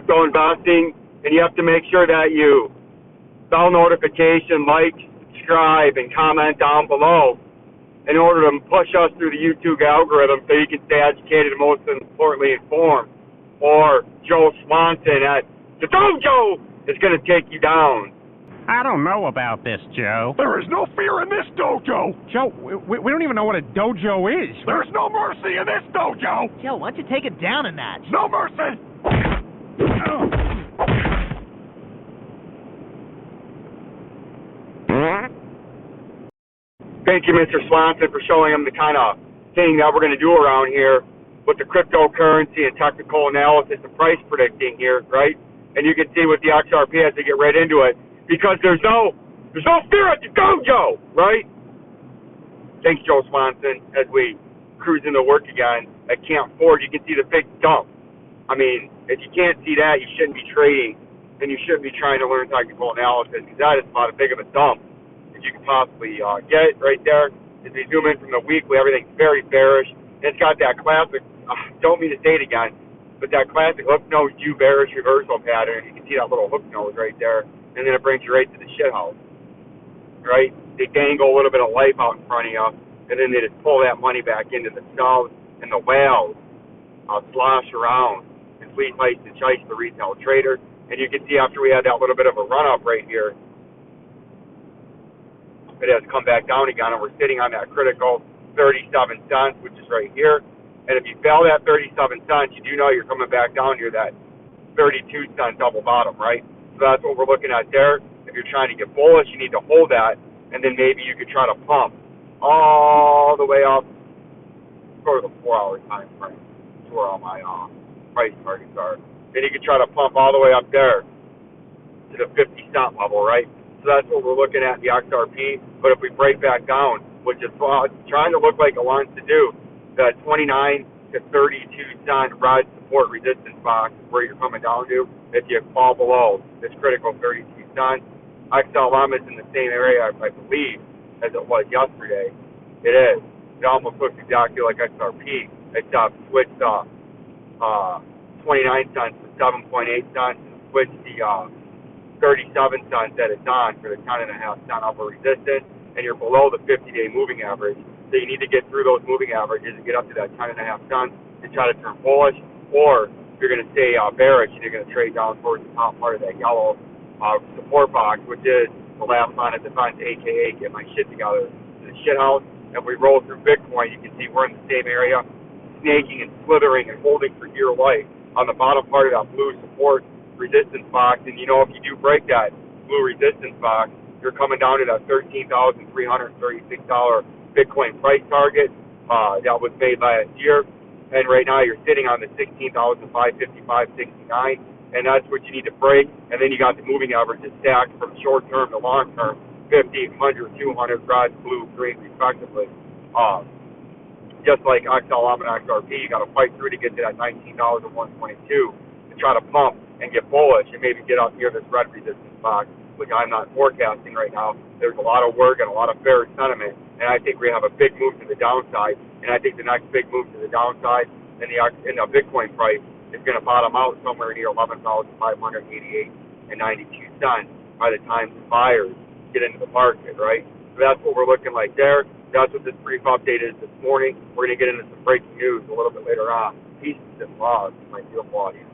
crypto investing, and you have to make sure that you bell notification, like, subscribe, and comment down below in order to push us through the YouTube algorithm so you can stay educated and most importantly informed. Or Joe Swanson at the Dojo is going to take you down. I don't know about this, Joe. There is no fear in this dojo. Joe, we don't even know what a dojo is. There's no mercy in this dojo. Joe, why don't you take it down a notch? No mercy. Thank you, Mr. Swanson, for showing them the kind of thing that we're going to do around here with the cryptocurrency and technical analysis and price predicting here, right? And you can see with the XRP as we get right into it, because there's no fear at the dojo, right? Thanks, Joe Swanson, as we cruise into work again at Camp Ford. You can see the big dump. I mean, if you can't see that, you shouldn't be trading, and you shouldn't be trying to learn technical analysis, because that is about as big of a dump as you can possibly get right there. As we zoom in from the weekly, everything's very bearish. And it's got that classic, don't mean to say it again, but that classic hook nose Jew bearish reversal pattern. You can see that little hook nose right there. And then it brings you right to the shit house, right? They dangle a little bit of life out in front of you, and then they just pull that money back into the skulls and the whales slosh around and fleet heist and chase the retail trader. And you can see after we had that little bit of a run-up right here, it has come back down again, and we're sitting on that critical 37 cents, which is right here. And if you fail that 37 cents, you do know you're coming back down near that 32 cent double bottom, right? So that's what we're looking at there. If you're trying to get bullish, you need to hold that, and then maybe you could try to pump all the way up, sort of the 4-hour time frame. That's where all my price targets are. Then you could try to pump all the way up there to the 50-cent level, right? So that's what we're looking at in the XRP. But if we break back down, which is trying to look like it wants to do, the 29 to 32 cent red support resistance box is where you're coming down to. If you fall below this critical 32 cents, XLM is in the same area, I believe, as it was yesterday. It is. It almost looks exactly like XRP, except switched 29 cents to 7.8 cents and switched the 37 cents that it's on for the 10.5 cent upper resistance, and you're below the 50-day moving average. So you need to get through those moving averages and get up to that 10.5 cents and try to turn bullish, or you're going to stay bearish and you're going to trade down towards the top part of that yellow support box, which is the last line of defense, aka get my shit together. The shit house. If we roll through Bitcoin, you can see we're in the same area, snaking and slithering and holding for dear life on the bottom part of that blue support resistance box. And you know, if you do break that blue resistance box, you're coming down to that $13,336 Bitcoin price target that was made last year. And right now you're sitting on the 16,555.69, and that's what you need to break. And then you got the moving averages stacked from short term to long term, 50, 100, 200, red, blue, green, respectively. Just like XLM and XRP, you got to fight through to get to that $19.122 to try to pump and get bullish and maybe get up near this red resistance box, which I'm not forecasting right now. There's a lot of work and a lot of bearish sentiment, and I think we have a big move to the downside. And I think the next big move to the downside in the Bitcoin price is going to bottom out somewhere near 11,588.92 by the time the buyers get into the market, right? So that's what we're looking like there. That's what this brief update is this morning. We're going to get into some breaking news a little bit later on. Peace and love, my beautiful audience.